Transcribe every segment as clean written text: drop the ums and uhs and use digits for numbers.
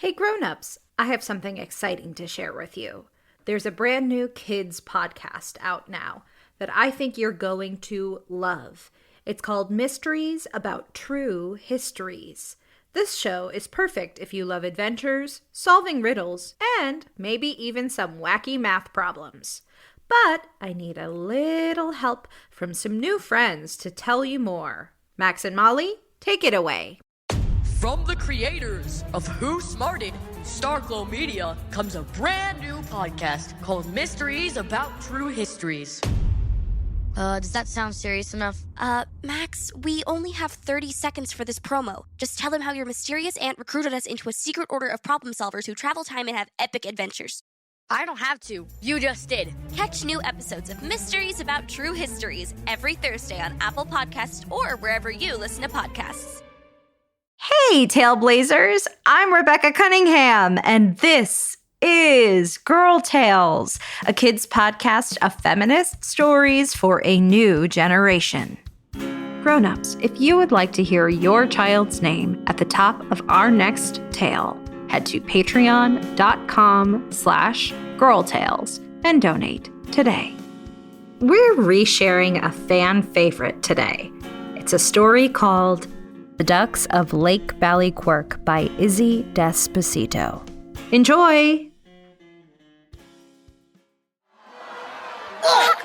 Hey Grownups, I have something exciting to share with you. There's a brand new kids podcast out now that I think you're going to love. It's called Mysteries About True Histories. This show is perfect if you love adventures, solving riddles, and maybe even some wacky math problems. But I need a little help from some new friends to tell you more. Max and Molly, take it away. From the creators of Who Smarted, Starglow Media, comes a brand new podcast called Mysteries About True Histories. Does that sound serious enough? Max, we only have 30 seconds for this promo. Just tell them how your mysterious aunt recruited us into a secret order of problem solvers who travel time and have epic adventures. I don't have to. You just did. Catch new episodes of Mysteries About True Histories every Thursday on Apple Podcasts or wherever you listen to podcasts. Hey, Tailblazers! I'm Rebecca Cunningham, and this is Girl Tales, a kids' podcast of feminist stories for a new generation. Grown-ups, if you would like to hear your child's name at the top of our next tale, head to patreon.com/girltales and donate today. We're resharing a fan favorite today. It's a story called The Ducks of Lake Ballyquirke by Izzi Despacito. Enjoy! Honk.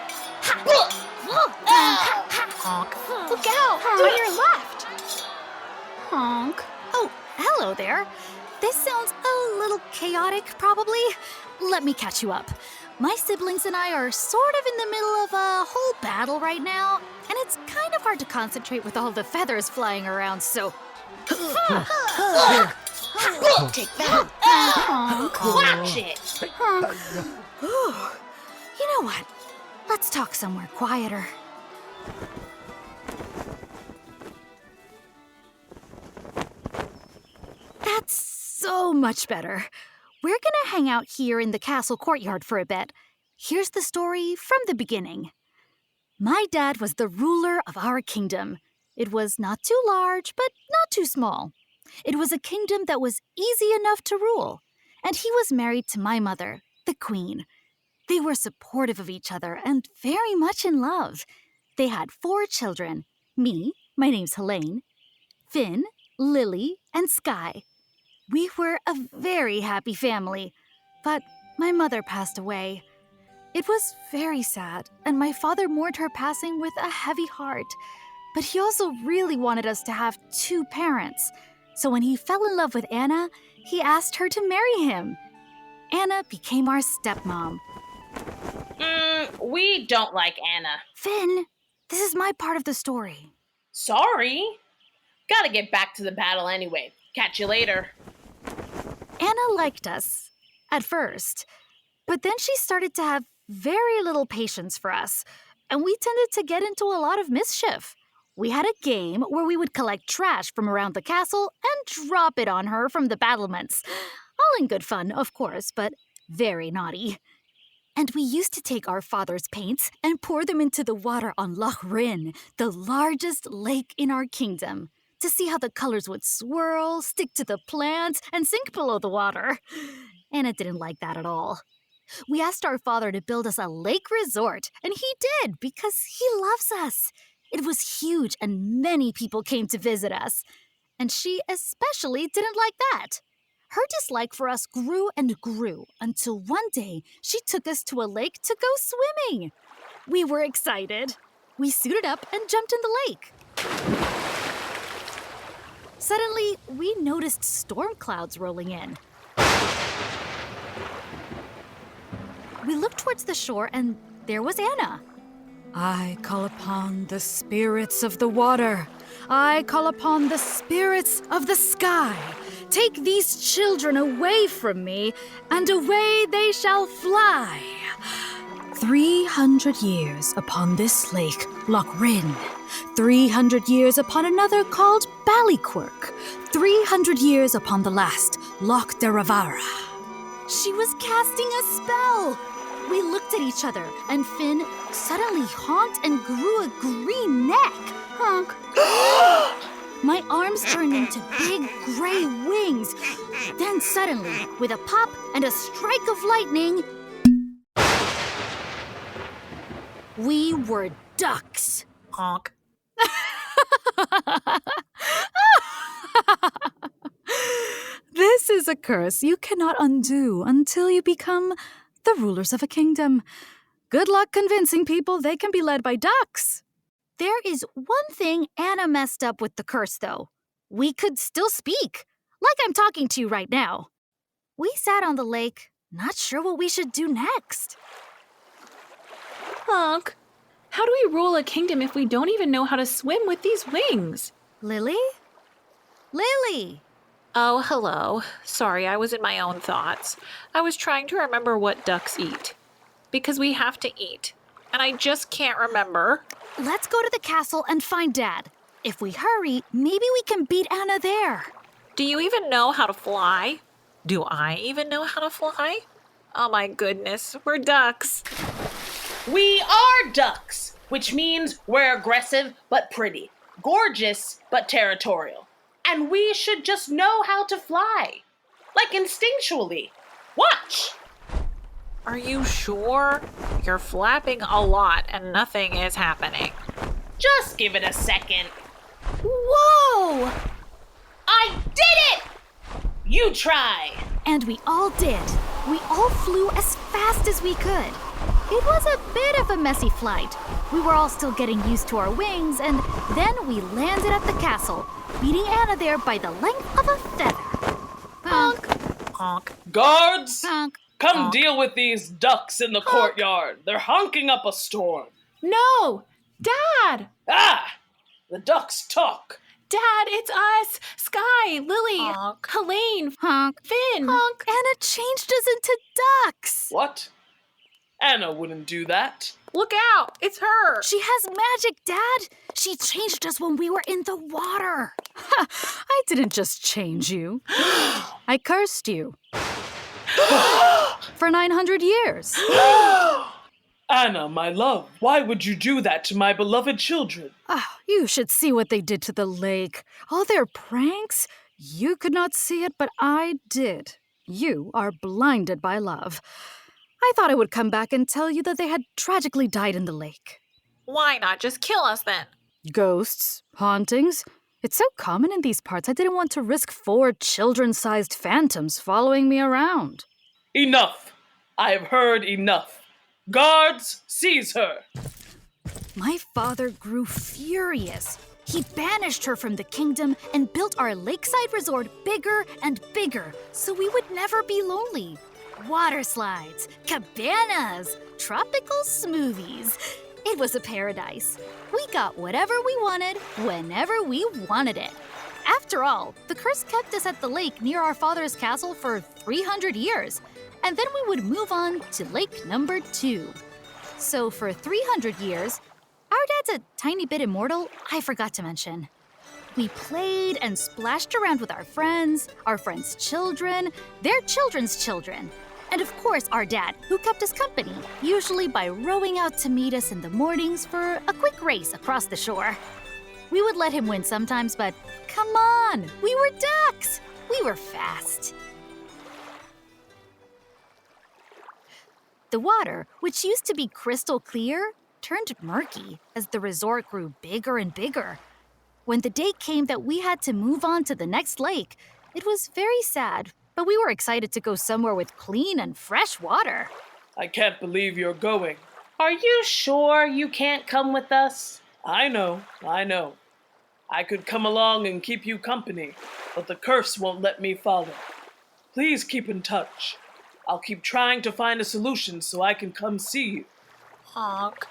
Look out! To your left! Honk. Oh, hello there. This sounds a little chaotic, probably. Let me catch you up. My siblings and I are sort of in the middle of a whole battle right now, and it's kind of hard to concentrate with all the feathers flying around, so... Take that. Watch it. You know what? Let's talk somewhere quieter. That's so much better. We're gonna hang out here in the castle courtyard for a bit. Here's the story from the beginning. My dad was the ruler of our kingdom. It was not too large, but not too small. It was a kingdom that was easy enough to rule. And he was married to my mother, the queen. They were supportive of each other and very much in love. They had 4 children. Me, my name's Helene, Finn, Lily, and Sky. We were a very happy family, but my mother passed away. It was very sad, and my father mourned her passing with a heavy heart. But he also really wanted us to have 2 parents. So when he fell in love with Anna, he asked her to marry him. Anna became our stepmom. We don't like Anna. Finn, this is my part of the story. Sorry. Gotta get back to the battle anyway. Catch you later. Anna liked us, at first, but then she started to have very little patience for us, and we tended to get into a lot of mischief. We had a game where we would collect trash from around the castle and drop it on her from the battlements. All in good fun, of course, but very naughty. And we used to take our father's paints and pour them into the water on Loch Rinn, the largest lake in our kingdom, to see how the colors would swirl, stick to the plants, and sink below the water. Anna didn't like that at all. We asked our father to build us a lake resort, and he did because he loves us. It was huge, and many people came to visit us. And she especially didn't like that. Her dislike for us grew and grew until one day she took us to a lake to go swimming. We were excited. We suited up and jumped in the lake. Suddenly, we noticed storm clouds rolling in. We looked towards the shore, and there was Anna. I call upon the spirits of the water. I call upon the spirits of the sky. Take these children away from me, and away they shall fly. 300 years upon this lake, Loch Rinn. 300 years upon another called Ballyquirke. 300 years upon the last, Loch de Ravara. She was casting a spell. We looked at each other, and Finn suddenly honked and grew a green neck. Honk. My arms turned into big gray wings. Then suddenly, with a pop and a strike of lightning, we were ducks. Honk. This is a curse you cannot undo until you become the rulers of a kingdom. Good luck convincing people they can be led by ducks. There is one thing Anna messed up with the curse, though. We could still speak, like I'm talking to you right now. We sat on the lake, not sure what we should do next. Honk. How do we rule a kingdom if we don't even know how to swim with these wings? Lily? Lily! Oh, hello. Sorry, I was in my own thoughts. I was trying to remember what ducks eat. Because we have to eat. And I just can't remember. Let's go to the castle and find Dad. If we hurry, maybe we can beat Anna there. Do you even know how to fly? Do I even know how to fly? Oh my goodness, we're ducks. We are ducks, which means we're aggressive but pretty, gorgeous but territorial. And we should just know how to fly, like instinctually. Watch! Are you sure? You're flapping a lot and nothing is happening. Just give it a second. Whoa! I did it! You try. And we all did. We all flew as fast as we could. It was a bit of a messy flight. We were all still getting used to our wings, and then we landed at the castle, beating Anna there by the length of a feather. Honk. Honk. Guards! Honk. Come deal with these ducks in the courtyard. They're honking up a storm. No! Dad! Ah! The ducks talk. Dad, it's us! Sky, Lily, Honk. Honk. Helene, Finn. Honk. Anna changed us into ducks. What? Anna wouldn't do that. Look out! It's her! She has magic, Dad. She changed us when we were in the water. Ha! I didn't just change you. I cursed you. For 900 years. Anna, my love, why would you do that to my beloved children? You should see what they did to the lake. All their pranks. You could not see it, but I did. You are blinded by love. I thought I would come back and tell you that they had tragically died in the lake. Why not just kill us then? Ghosts, hauntings. It's so common in these parts, I didn't want to risk 4 children-sized phantoms following me around. Enough! I have heard enough. Guards, seize her! My father grew furious. He banished her from the kingdom and built our lakeside resort bigger and bigger so we would never be lonely. Water slides, cabanas, tropical smoothies. It was a paradise. We got whatever we wanted, whenever we wanted it. After all, the curse kept us at the lake near our father's castle for 300 years, and then we would move on to lake number 2. So for 300 years, our dad's a tiny bit immortal, I forgot to mention. We played and splashed around with our friends' children, their children's children, and of course our dad, who kept us company, usually by rowing out to meet us in the mornings for a quick race across the shore. We would let him win sometimes, but come on, we were ducks. We were fast. The water, which used to be crystal clear, turned murky as the resort grew bigger and bigger. When the day came that we had to move on to the next lake, it was very sad, but we were excited to go somewhere with clean and fresh water. I can't believe you're going. Are you sure you can't come with us? I know. I could come along and keep you company, but the curse won't let me follow. Please keep in touch. I'll keep trying to find a solution so I can come see you. Honk.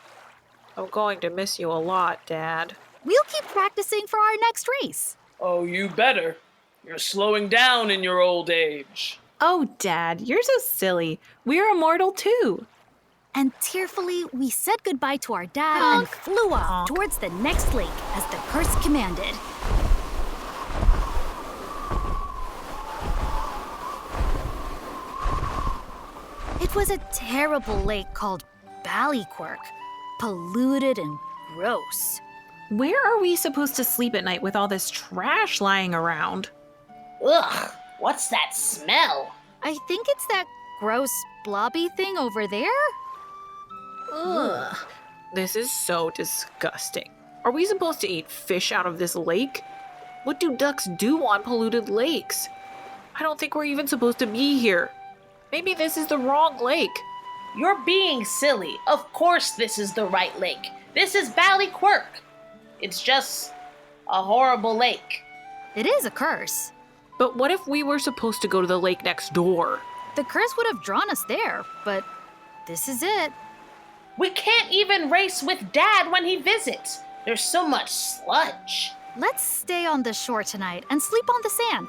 I'm going to miss you a lot, Dad. We'll keep practicing for our next race. Oh, you better. You're slowing down in your old age. Oh, Dad, you're so silly. We're immortal too. And tearfully, we said goodbye to our dad and flew off towards the next lake as the curse commanded. It was a terrible lake called Ballyquirke, polluted and gross. Where are we supposed to sleep at night with all this trash lying around? Ugh, what's that smell? I think it's that gross blobby thing over there. Ugh. This is so disgusting. Are we supposed to eat fish out of this lake? What do ducks do on polluted lakes? I don't think we're even supposed to be here. Maybe this is the wrong lake. You're being silly. Of course this is the right lake. This is Ballyquirke. It's just a horrible lake. It is a curse. But what if we were supposed to go to the lake next door? The curse would have drawn us there, but this is it. We can't even race with Dad when he visits. There's so much sludge. Let's stay on the shore tonight and sleep on the sand.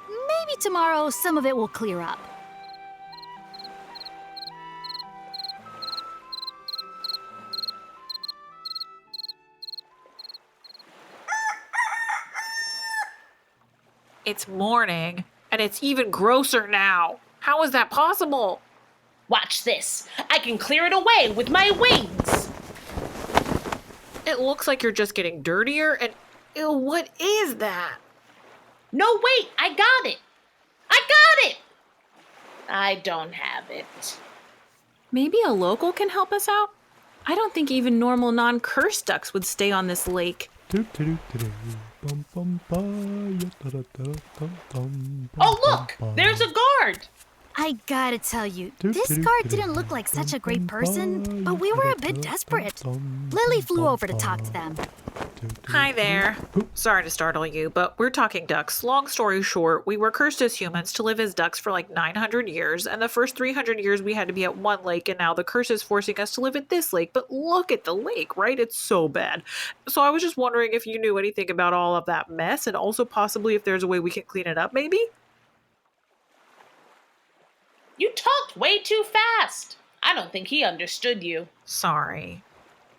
Maybe tomorrow some of it will clear up. It's morning, and it's even grosser now. How is that possible? Watch this. I can clear it away with my wings. It looks like you're just getting dirtier, and ew, what is that? No, wait, I got it. I got it. I don't have it. Maybe a local can help us out? I don't think even normal non-cursed ducks would stay on this lake. Oh, look, there's a guard. I gotta tell you, this guard didn't look like such a great person, but we were a bit desperate. Lily flew over to talk to them. Hi there. Sorry to startle you, but we're talking ducks. Long story short, we were cursed as humans to live as ducks for like 900 years, and the first 300 years we had to be at one lake, and now the curse is forcing us to live at this lake. But look at the lake, right? It's so bad. So I was just wondering if you knew anything about all of that mess, and also possibly if there's a way we can clean it up, maybe? You talked way too fast. I don't think he understood you. Sorry.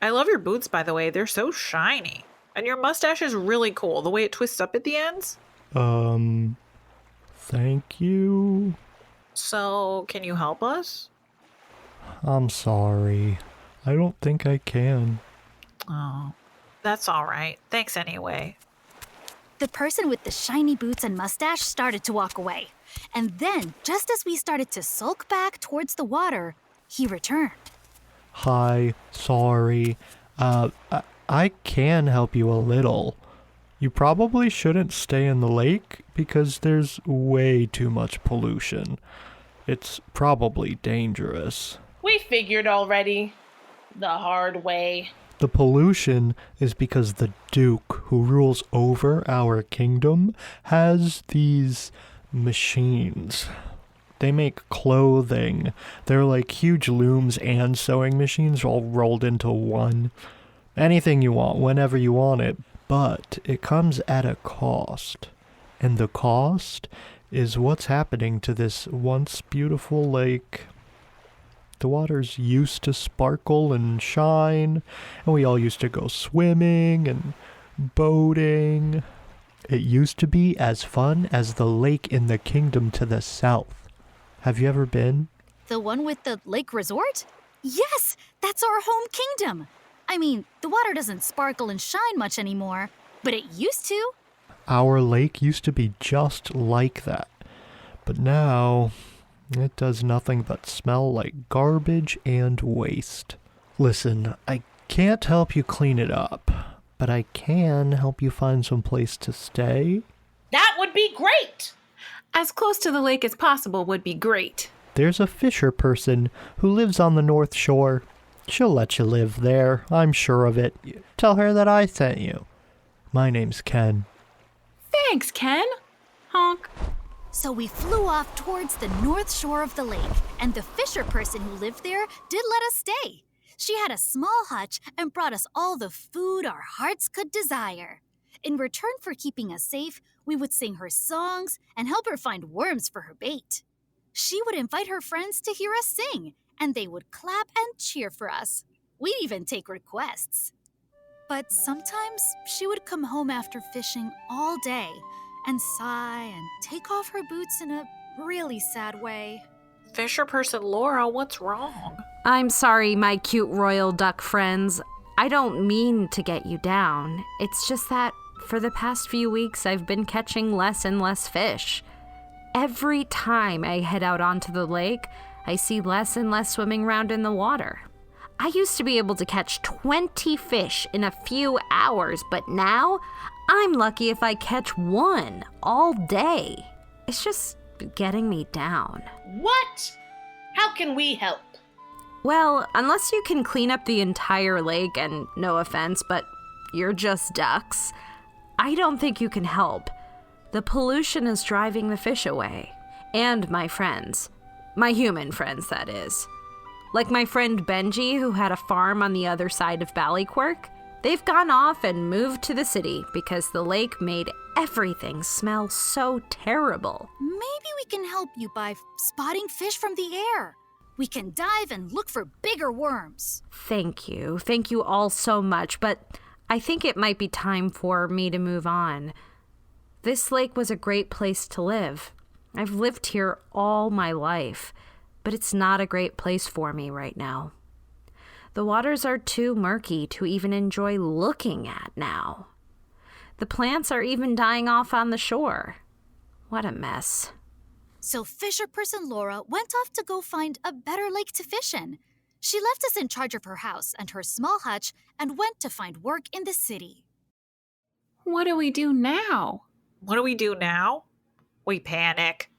I love your boots, by the way. They're so shiny. And your mustache is really cool, the way it twists up at the ends. Thank you. So, can you help us? I'm sorry. I don't think I can. Oh, that's all right. Thanks anyway. The person with the shiny boots and mustache started to walk away. And then, just as we started to sulk back towards the water, he returned. Hi, sorry. I can help you a little. You probably shouldn't stay in the lake because there's way too much pollution. It's probably dangerous. We figured already. The hard way. The pollution is because the Duke who rules over our kingdom has these machines. They make clothing. They're like huge looms and sewing machines all rolled into one. Anything you want, whenever you want it, but it comes at a cost. And the cost is what's happening to this once beautiful lake. The waters used to sparkle and shine, and we all used to go swimming and boating. It used to be as fun as the lake in the kingdom to the south. Have you ever been? The one with the lake resort? Yes, that's our home kingdom. I mean, the water doesn't sparkle and shine much anymore, but it used to. Our lake used to be just like that. But now, it does nothing but smell like garbage and waste. Listen, I can't help you clean it up, but I can help you find some place to stay. That would be great. As close to the lake as possible would be great. There's a fisher person who lives on the North Shore. She'll let you live there, I'm sure of it. Tell her that I sent you. My name's Ken. Thanks, Ken. Honk. So we flew off towards the north shore of the lake, and the fisher person who lived there did let us stay. She had a small hutch and brought us all the food our hearts could desire. In return for keeping us safe, we would sing her songs and help her find worms for her bait. She would invite her friends to hear us sing, and they would clap and cheer for us. We'd even take requests. But sometimes she would come home after fishing all day and sigh and take off her boots in a really sad way. Fisher person Laura, what's wrong? I'm sorry, my cute royal duck friends. I don't mean to get you down. It's just that for the past few weeks, I've been catching less and less fish. Every time I head out onto the lake, I see less and less swimming around in the water. I used to be able to catch 20 fish in a few hours, but now I'm lucky if I catch one all day. It's just getting me down. What? How can we help? Well, unless you can clean up the entire lake, and no offense, but you're just ducks, I don't think you can help. The pollution is driving the fish away. And my friends. My human friends, that is. Like my friend Benji, who had a farm on the other side of Ballyquirke. They've gone off and moved to the city because the lake made everything smell so terrible. Maybe we can help you by spotting fish from the air. We can dive and look for bigger worms. Thank you. Thank you all so much, but I think it might be time for me to move on. This lake was a great place to live. I've lived here all my life, but it's not a great place for me right now. The waters are too murky to even enjoy looking at now. The plants are even dying off on the shore. What a mess. So fisher person Laura went off to go find a better lake to fish in. She left us in charge of her house and her small hutch and went to find work in the city. What do we do now? What do we do now? We panic.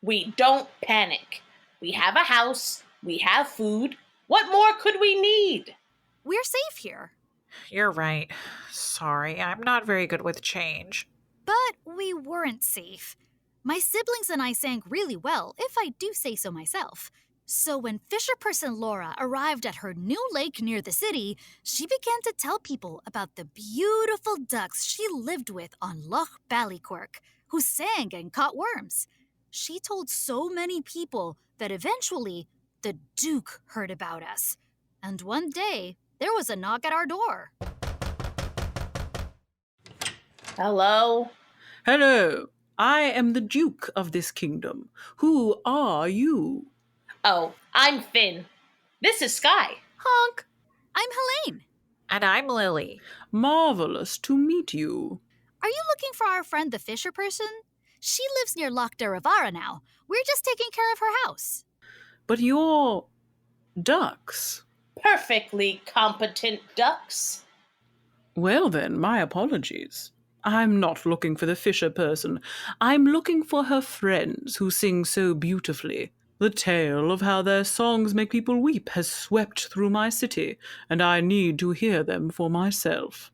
We don't panic. We have a house. We have food. What more could we need? We're safe here. You're right. Sorry, I'm not very good with change. But we weren't safe. My siblings and I sang really well, if I do say so myself. So when fisherperson Laura arrived at her new lake near the city, she began to tell people about the beautiful ducks she lived with on Lake Ballyquirke, who sang and caught worms. She told so many people that eventually the Duke heard about us. And one day, there was a knock at our door. Hello? Hello. I am the Duke of this kingdom. Who are you? Oh, I'm Finn. This is Sky. Honk. I'm Helene. And I'm Lily. Marvelous to meet you. Are you looking for our friend the fisher person? She lives near Loch Derivara now. We're just taking care of her house. But you're ducks. Perfectly competent ducks. Well then, my apologies. I'm not looking for the fisher person. I'm looking for her friends who sing so beautifully. The tale of how their songs make people weep has swept through my city, and I need to hear them for myself.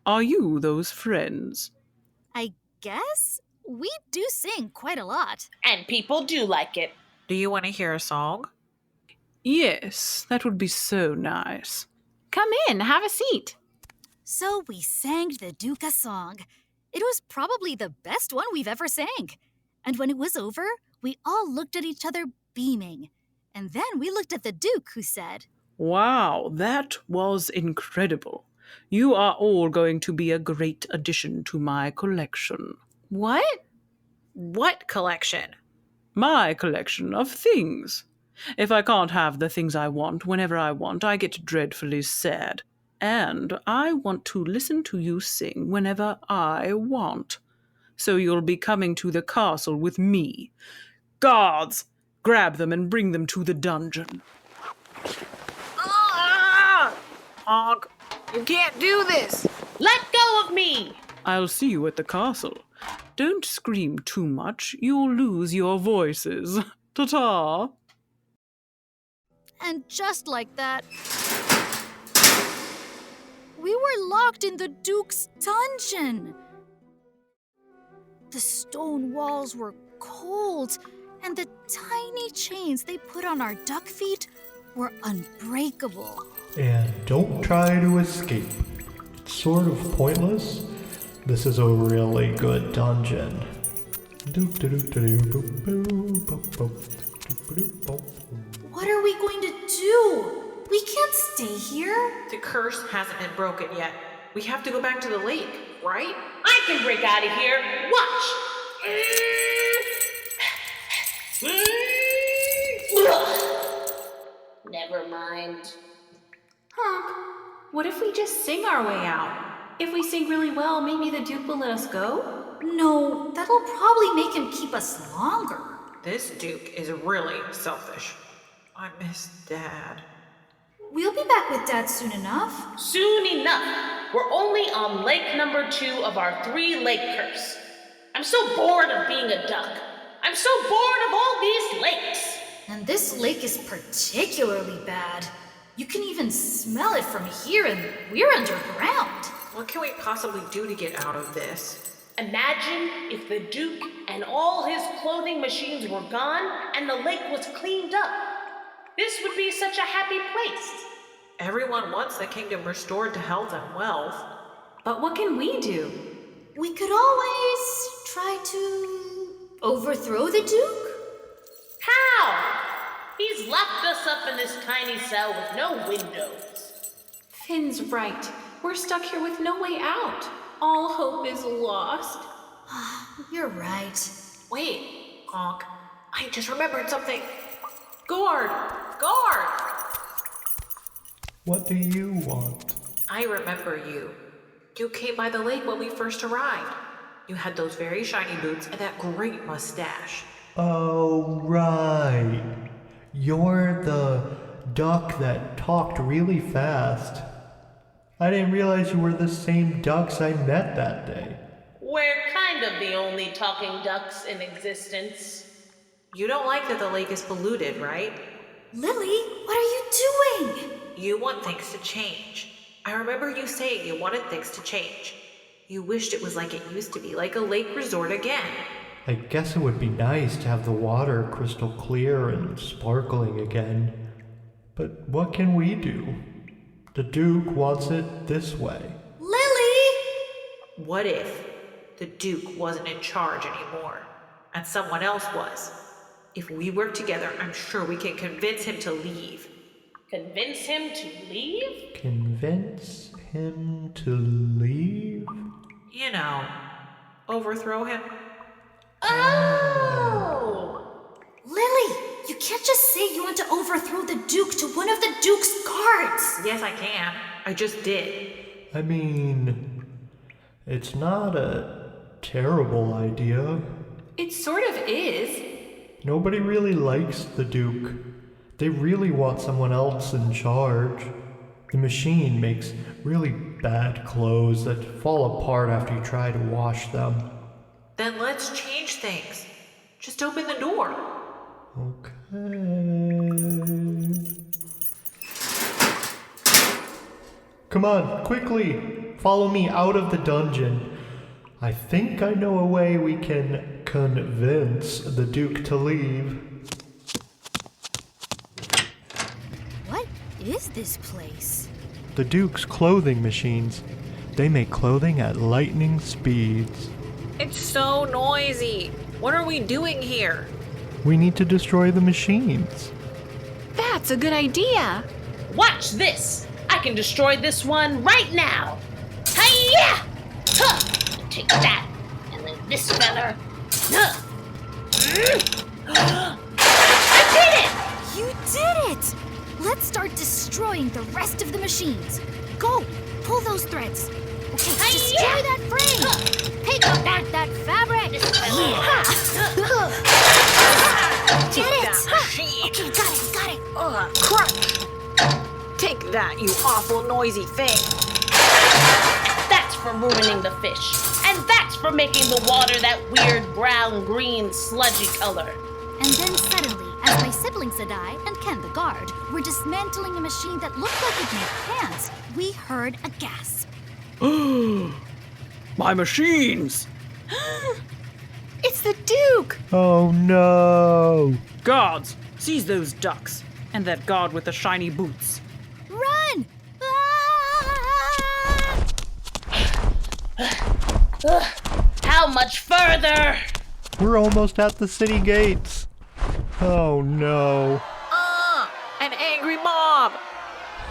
Are you those friends? I guess we do sing quite a lot. And people do like it. Do you want to hear a song? Yes, that would be so nice. Come in, have a seat. So we sang the Duke a song. It was probably the best one we've ever sang. And when it was over, we all looked at each other beaming. And then we looked at the Duke, who said, Wow, that was incredible. You are all going to be a great addition to my collection. What? What collection? My collection of things. If I can't have the things I want whenever I want, I get dreadfully sad. And I want to listen to you sing whenever I want. So you'll be coming to the castle with me. Guards, grab them and bring them to the dungeon. Honk, you can't do this. Let go of me. I'll see you at the castle. Don't scream too much. You'll lose your voices. Ta-ta. And just like that, we were locked in the Duke's dungeon. The stone walls were cold, and the tiny chains they put on our duck feet were unbreakable. And don't try to escape. It's sort of pointless. This is a really good dungeon. What are we going to do? We can't stay here. The curse hasn't been broken yet. We have to go back to the lake, right? I can break out of here. Watch. Never mind. Honk. What if we just sing our way out? If we sing really well, maybe the Duke will let us go? No, that'll probably make him keep us longer. This Duke is really selfish. I miss Dad. We'll be back with Dad soon enough. Soon enough. We're only on lake number 2 of our 3-lake curse. I'm so bored of being a duck. I'm so bored of all these lakes. And this lake is particularly bad. You can even smell it from here, and we're underground. What can we possibly do to get out of this? Imagine if the Duke and all his clothing machines were gone and the lake was cleaned up. This would be such a happy place. Everyone wants the kingdom restored to health and wealth. But what can we do? We could always try to overthrow the Duke. How? He's locked us up in this tiny cell with no windows. Finn's right. We're stuck here with no way out. All hope is lost. You're right. Wait, Honk. I just remembered something. Guard! Guard! What do you want? I remember you. You came by the lake when we first arrived. You had those very shiny boots and that great mustache. Oh, right. You're the duck that talked really fast. I didn't realize you were the same ducks I met that day. We're kind of the only talking ducks in existence. You don't like that the lake is polluted, right? Lily, what are you doing? You want things to change. I remember you saying you wanted things to change. You wished it was like it used to be, like a lake resort again. I guess it would be nice to have the water crystal clear and sparkling again. But what can we do? The Duke wants it this way. Lily! What if the Duke wasn't in charge anymore, and someone else was? If we work together, I'm sure we can convince him to leave. Convince him to leave? Convince him to leave? You know, overthrow him. Oh! Lily, you can't just say you want to overthrow the Duke to one of the Duke's guards. Yes, I can. I just did. I mean, it's not a terrible idea. It sort of is. Nobody really likes the Duke. They really want someone else in charge. The machine makes really bad clothes that fall apart after you try to wash them. Then let's change things. Just open the door. Okay. Come on, quickly! Follow me out of the dungeon. I think I know a way we can convince the Duke to leave. What is this place? The Duke's clothing machines. They make clothing at lightning speeds. It's so noisy. What are we doing here? We need to destroy the machines. That's a good idea. Watch this! I can destroy this one right now! Hi-ya! Huh! Take that, and then this feather. Huh! I did it! You did it! Let's start destroying the rest of the machines. Go, pull those threads. Okay, destroy that frame. Pick apart that fabric. Get it! Okay, got it. Crunch! Take that, you awful noisy thing! That's for ruining the fish. And that's for making the water that weird brown-green sludgy color. And then suddenly, as my siblings and I, and Ken the guard, were dismantling a machine that looked like it made pants, we heard a gasp. My machines! It's the Duke! Oh no! Guards, seize those ducks. And that guard with the shiny boots. Run! How much further? We're almost at the city gates. Oh no. An angry mob!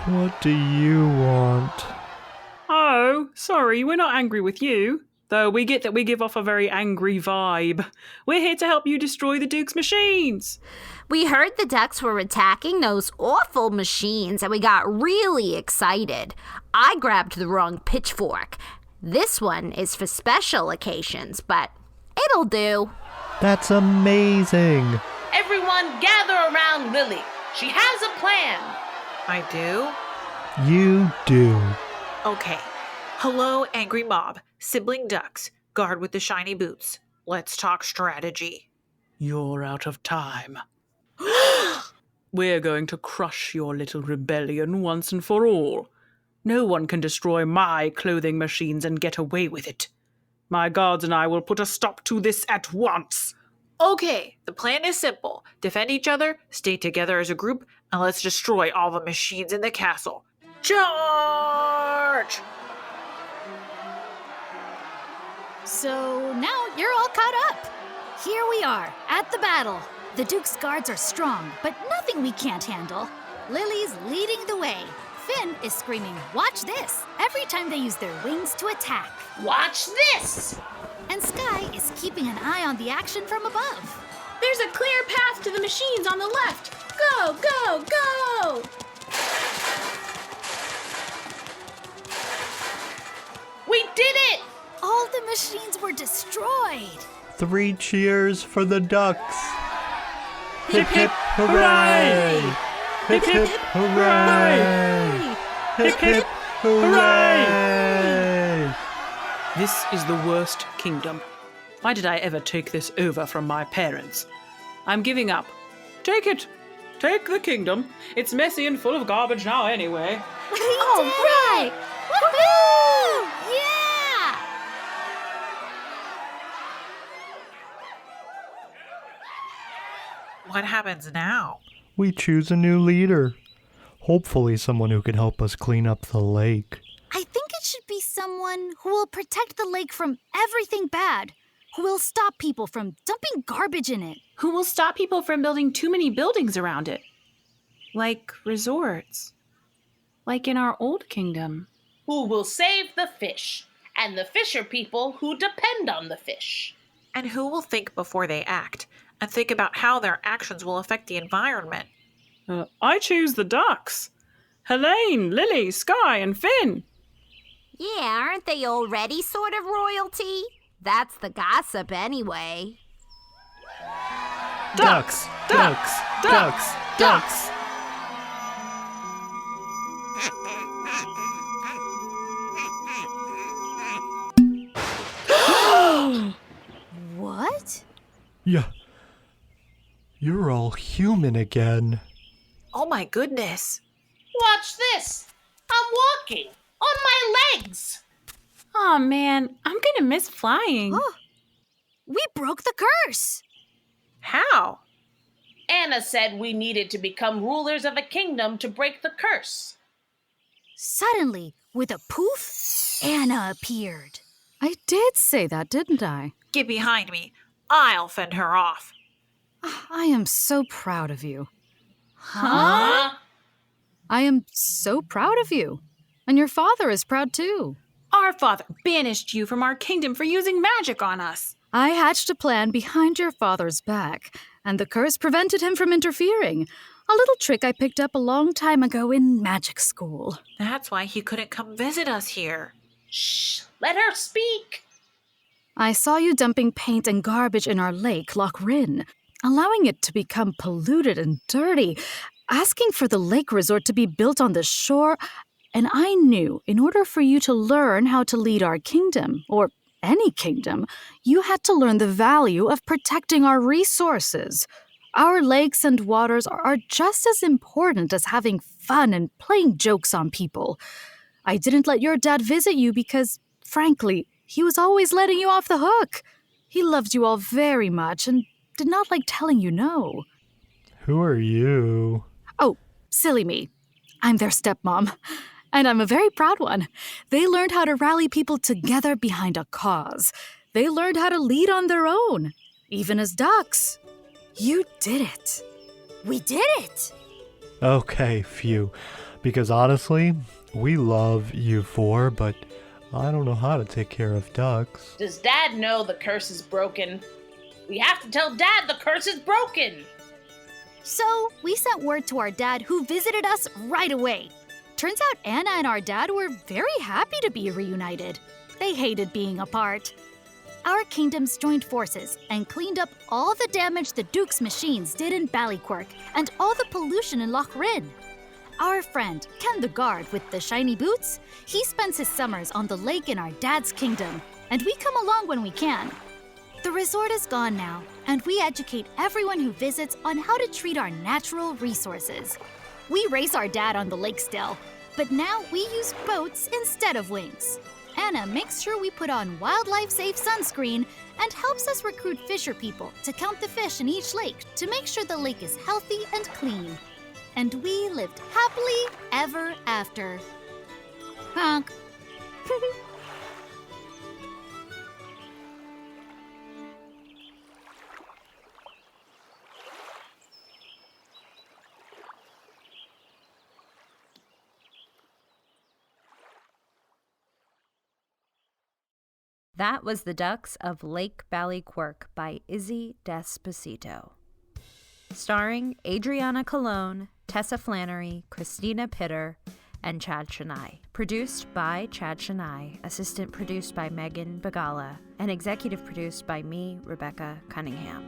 What do you want? Oh, sorry, we're not angry with you. Though we get that we give off a very angry vibe. We're here to help you destroy the Duke's machines. We heard the ducks were attacking those awful machines and we got really excited. I grabbed the wrong pitchfork. This one is for special occasions, but it'll do. That's amazing. Everyone gather around Lily. She has a plan. I do? You do. Okay. Hello, angry mob. Sibling ducks. Guard with the shiny boots. Let's talk strategy. You're out of time. We're going to crush your little rebellion once and for all. No one can destroy my clothing machines and get away with it. My guards and I will put a stop to this at once. Okay, the plan is simple. Defend each other, stay together as a group, and let's destroy all the machines in the castle. Charge! So now you're all caught up. Here we are, at the battle. The Duke's guards are strong, but nothing we can't handle. Lily's leading the way. Finn is screaming, "Watch this!" every time they use their wings to attack. Watch this! And Sky is keeping an eye on the action from above. There's a clear path to the machines on the left. Go, go, go! We did it! All the machines were destroyed. 3 cheers for the ducks. Hip hip hooray! Hip hip hooray! Hip hip hooray! This is the worst kingdom. Why did I ever take this over from my parents? I'm giving up. Take it. Take the kingdom. It's messy and full of garbage now anyway. All right! Woohoo! Yeah! What happens now? We choose a new leader. Hopefully someone who can help us clean up the lake. I think it should be someone who will protect the lake from everything bad, who will stop people from dumping garbage in it. Who will stop people from building too many buildings around it? Like resorts. Like in our old kingdom. Who will save the fish, and the fisher people who depend on the fish. And who will think before they act, and think about how their actions will affect the environment. I choose the ducks. Helene, Lily, Sky, and Finn. Yeah, aren't they already sort of royalty? That's the gossip anyway. Ducks! Ducks! Ducks! Ducks! What? Yeah. You're all human again. Oh my goodness. Watch this! I'm walking on my legs! Aw, man, I'm gonna miss flying. Oh, we broke the curse. How? Anna said we needed to become rulers of a kingdom to break the curse. Suddenly, with a poof, Anna appeared. I did say that, didn't I? Get behind me. I'll fend her off. I am so proud of you. Huh? I am so proud of you. And your father is proud too. Our father banished you from our kingdom for using magic on us. I hatched a plan behind your father's back, and the curse prevented him from interfering. A little trick I picked up a long time ago in magic school. That's why he couldn't come visit us here. Shh, let her speak. I saw you dumping paint and garbage in our lake, Loch Rinn, allowing it to become polluted and dirty, asking for the lake resort to be built on the shore, and I knew in order for you to learn how to lead our kingdom, or any kingdom, you had to learn the value of protecting our resources. Our lakes and waters are just as important as having fun and playing jokes on people. I didn't let your dad visit you because, frankly, he was always letting you off the hook. He loved you all very much and did not like telling you no. Who are you? Oh, silly me. I'm their stepmom. And I'm a very proud one. They learned how to rally people together behind a cause. They learned how to lead on their own, even as ducks. You did it. We did it. Okay, phew. Because honestly, we love you four, but I don't know how to take care of ducks. Does Dad know the curse is broken? We have to tell Dad the curse is broken! So, we sent word to our dad, who visited us right away. Turns out Anna and our dad were very happy to be reunited. They hated being apart. Our kingdoms joined forces and cleaned up all the damage the Duke's machines did in Ballyquirke and all the pollution in Loch Rinn. Our friend, Ken the Guard with the shiny boots, he spends his summers on the lake in our dad's kingdom, and we come along when we can. The resort is gone now, and we educate everyone who visits on how to treat our natural resources. We race our dad on the lake still, but now we use boats instead of wings. Anna makes sure we put on wildlife-safe sunscreen and helps us recruit fisher people to count the fish in each lake to make sure the lake is healthy and clean. And we lived happily ever after. Honk. That was The Ducks of Lake Ballyquirke by Izzi Despacito. Starring Adriana Colon, Tessa Flannery, Cristina Pitter, and Chad Chenail. Produced by Chad Chenail, assistant produced by Megan Bagala, and executive produced by me, Rebecca Cunningham.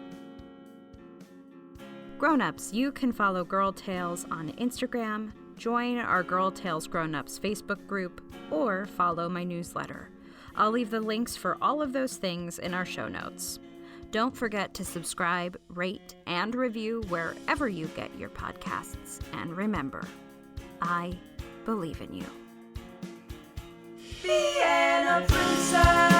Grownups, you can follow Girl Tales on Instagram, join our Girl Tales Grownups Facebook group, or follow my newsletter. I'll leave the links for all of those things in our show notes. Don't forget to subscribe, rate, and review wherever you get your podcasts. And remember, I believe in you. Vienna Princess.